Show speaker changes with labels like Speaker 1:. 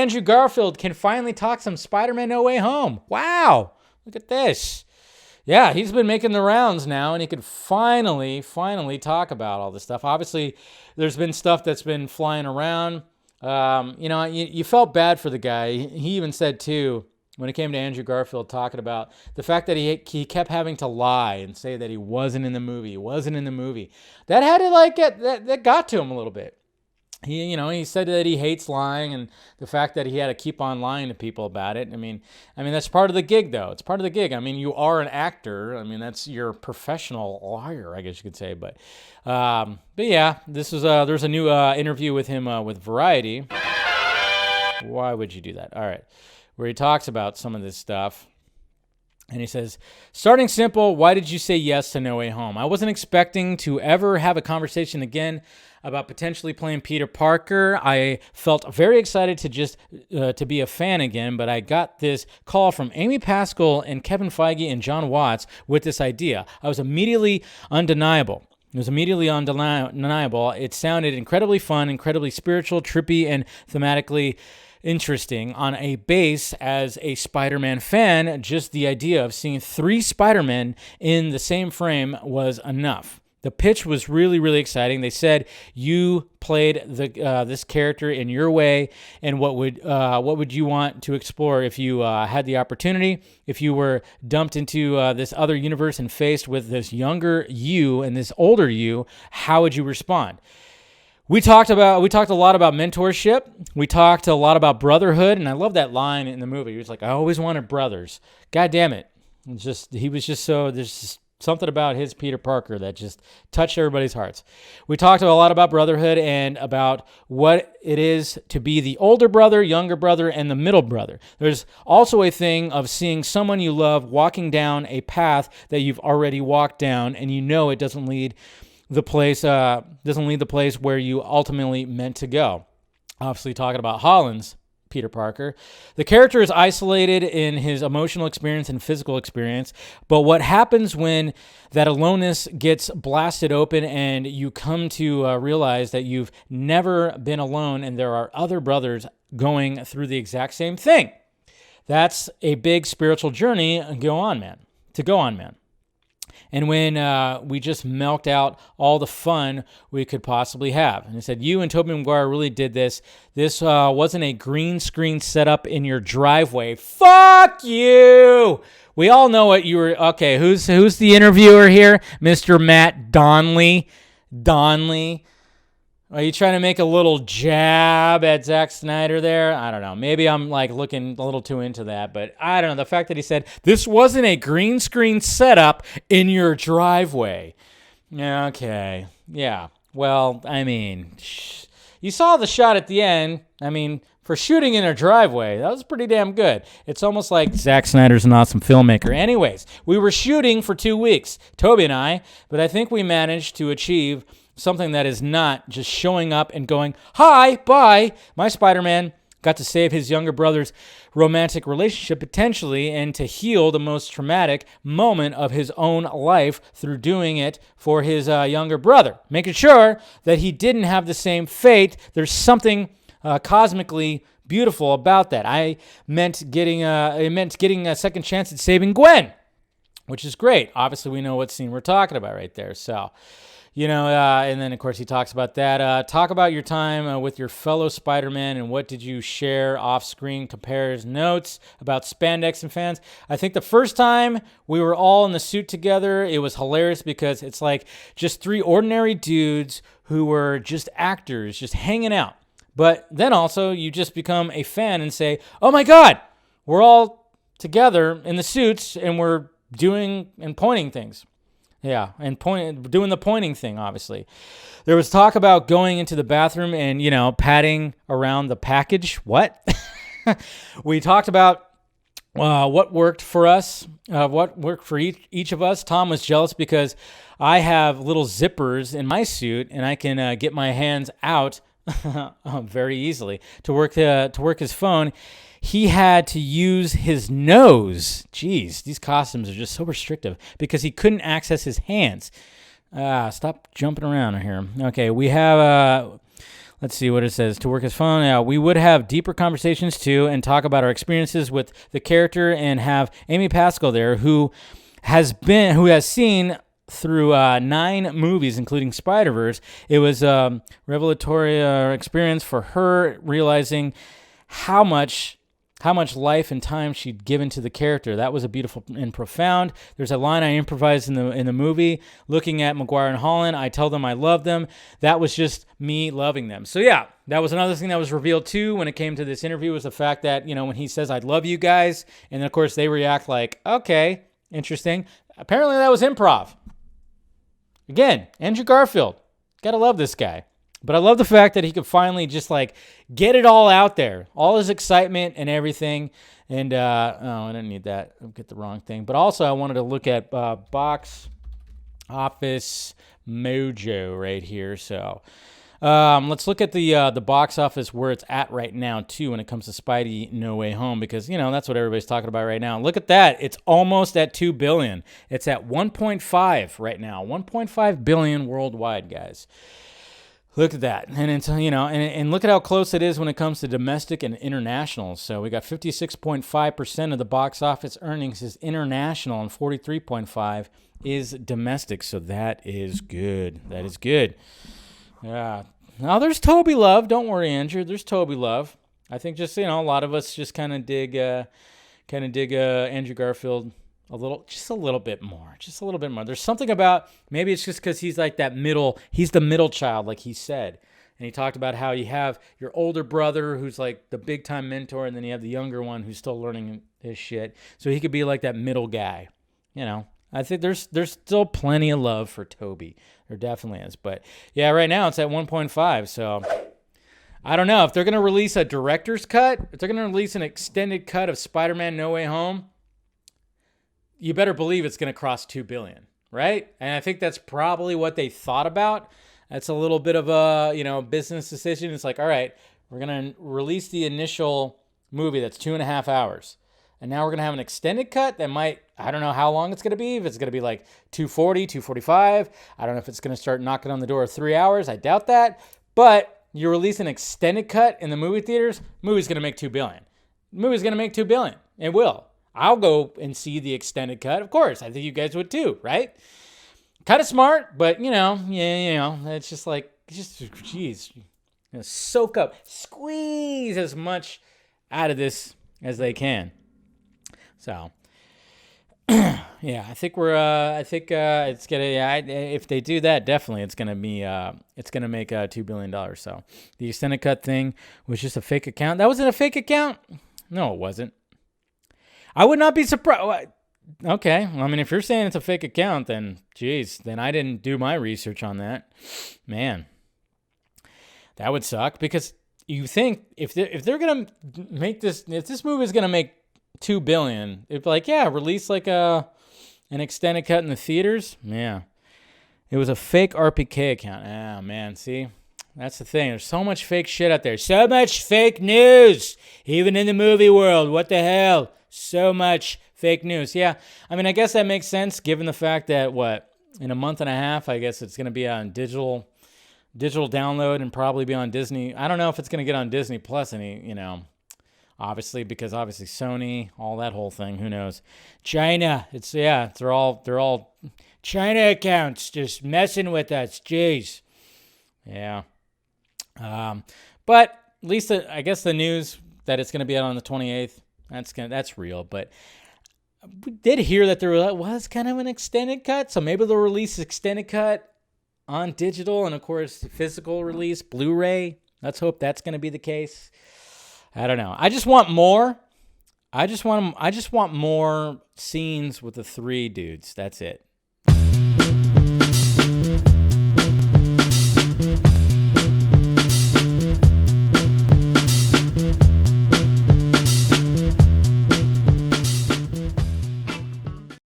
Speaker 1: Andrew Garfield can finally talk some Spider-Man No Way Home. Wow. Look at this. Yeah, he's been making the rounds now, and he could finally talk about all this stuff. Obviously, there's been stuff that's been flying around. You felt bad for the guy. He even said, too, when it came to Andrew Garfield talking about the fact that he kept having to lie and say that he wasn't in the movie. That had to, that got to him a little bit. He said that he hates lying, and the fact that he had to keep on lying to people about it. I mean, that's part of the gig, though. It's part of the gig. I mean, you are an actor. I mean, that's your professional liar, I guess you could say. But yeah, this is there's a new interview with him with Variety. Why would you do that? All right, where he talks about some of this stuff. And he says, starting simple, why did you say yes to No Way Home? I wasn't expecting to ever have a conversation again about potentially playing Peter Parker. I felt very excited to be a fan again, but I got this call from Amy Pascal and Kevin Feige and John Watts with this idea. I was immediately undeniable. It was immediately undeniable. It sounded incredibly fun, incredibly spiritual, trippy, and thematically interesting. On a base, as a Spider-Man fan, just the idea of seeing 3 Spider-Men in the same frame was enough. The pitch was really, really exciting. They said you played this character in your way, and what would you want to explore if you had the opportunity? If you were dumped into this other universe and faced with this younger you and this older you, how would you respond? We talked a lot about mentorship. We talked a lot about brotherhood, and I love that line in the movie. He was like, "I always wanted brothers." God damn it! There's just something about his Peter Parker that just touched everybody's hearts. We talked a lot about brotherhood and about what it is to be the older brother, younger brother, and the middle brother. There's also a thing of seeing someone you love walking down a path that you've already walked down, and it doesn't lead the place where you ultimately meant to go. Obviously, talking about Holland's Peter Parker. The character is isolated in his emotional experience and physical experience, but what happens when that aloneness gets blasted open and you come to realize that you've never been alone and there are other brothers going through the exact same thing? That's a big spiritual journey to go on, man. And when we just milked out all the fun we could possibly have. And he said, you and Tobey Maguire really did this. This wasn't a green screen setup in your driveway. Fuck you! We all know what you were... Okay, who's the interviewer here? Mr. Matt Donnelly. Are you trying to make a little jab at Zack Snyder there? I don't know. Maybe I'm looking a little too into that, but I don't know. The fact that he said, this wasn't a green screen setup in your driveway. Okay. Yeah. Well, you saw the shot at the end. For shooting in a driveway, that was pretty damn good. It's almost like Zack Snyder's an awesome filmmaker. Anyways, we were shooting for 2 weeks, Tobey and I, but I think we managed to achieve something that is not just showing up and going, hi, bye. My Spider-Man got to save his younger brother's romantic relationship potentially and to heal the most traumatic moment of his own life through doing it for his younger brother, making sure that he didn't have the same fate. There's something cosmically beautiful about that. It meant getting a second chance at saving Gwen, which is great. Obviously, we know what scene we're talking about right there. So... and then, of course, he talks about that. Talk about your time with your fellow Spider-Man and what did you share off-screen, compares notes about spandex and fans. I think the first time we were all in the suit together, it was hilarious because it's like just 3 ordinary dudes who were just actors, just hanging out. But then also you just become a fan and say, oh, my God, we're all together in the suits and we're doing and pointing things. Yeah, and doing the pointing thing, obviously. There was talk about going into the bathroom and, patting around the package. What? We talked about what worked for us, what worked for each of us. Tom was jealous because I have little zippers in my suit, and I can get my hands out very easily to work his phone. He had to use his nose. Jeez, these costumes are just so restrictive because he couldn't access his hands. Stop jumping around here. Okay, we have, Let's see what it says. To work his phone. Yeah, we would have deeper conversations too and talk about our experiences with the character and have Amy Pascal there who has seen through 9 movies, including Spider-Verse. It was a revelatory experience for her, realizing how much life and time she'd given to the character. That was a beautiful and profound. There's a line I improvised in the movie, looking at Maguire and Holland. I tell them I love them. That was just me loving them. So yeah, that was another thing that was revealed too when it came to this interview, was the fact that, when he says, I love you guys, and then of course they react like, okay, interesting. Apparently that was improv. Again, Andrew Garfield. Gotta love this guy. But I love the fact that he could finally just get it all out there, all his excitement and everything. And I didn't need that. I'll get the wrong thing. But also I wanted to look at Box Office Mojo right here. So let's look at the box office where it's at right now too when it comes to Spidey No Way Home, because that's what everybody's talking about right now. Look at that. It's almost at $2 billion. It's at 1.5 right now. 1.5 billion worldwide, guys. Look at that. And it's, and look at how close it is when it comes to domestic and international. So we got 56.5% of the box office earnings is international and 43.5% is domestic. So that is good. That is good. Yeah. Now there's Tobey love. Don't worry, Andrew. There's Tobey love. I think just, a lot of us just kind of dig Andrew Garfield just a little bit more. There's something about, maybe it's just because he's he's the middle child, like he said. And he talked about how you have your older brother who's like the big time mentor, and then you have the younger one who's still learning his shit. So he could be like that middle guy. I think there's still plenty of love for Tobey. There definitely is. But yeah, right now it's at 1.5. So I don't know if they're going to release a director's cut, if they're going to release an extended cut of Spider-Man No Way Home, you better believe it's going to cross 2 billion, right? And I think that's probably what they thought about. That's a little bit of a, business decision. It's like, all right, we're going to release the initial movie that's 2.5 hours. And now we're going to have an extended cut that I don't know how long it's going to be. If it's going to be like 240, 245. I don't know if it's going to start knocking on the door of 3 hours. I doubt that. But you release an extended cut in the movie theaters, movie's going to make 2 billion. Movie's going to make 2 billion. It will. I'll go and see the extended cut. Of course, I think you guys would too, right? Kind of smart, but it's just geez, soak up, squeeze as much out of this as they can. So, yeah, I think it's gonna. If they do that, definitely it's gonna be. It's gonna make $2 billion. So, the extended cut thing was just a fake account. That wasn't a fake account. No, it wasn't. I would not be surprised. Okay. Well, I mean, if you're saying it's a fake account, then I didn't do my research on that. Man, that would suck, because you think if they're going to make this, if this movie is going to make $2 billion, it'd be release an extended cut in the theaters. Yeah. It was a fake RPK account. Oh, man. See? That's the thing. There's so much fake shit out there. So much fake news. Even in the movie world. What the hell? So much fake news. Yeah, I mean, I guess that makes sense given the fact that, in a month and a half, I guess it's going to be on digital download and probably be on Disney. I don't know if it's going to get on Disney Plus obviously, because obviously Sony, all that whole thing, who knows. China, they're all China accounts just messing with us. Jeez. Yeah. But at least I guess the news that it's going to be out on the 28th, that's real. But we did hear that there was kind of an extended cut, so maybe they'll release extended cut on digital and of course physical release, Blu-ray. Let's hope that's going to be the case. I don't know. I just want more. I just want more scenes with the 3 dudes. That's it.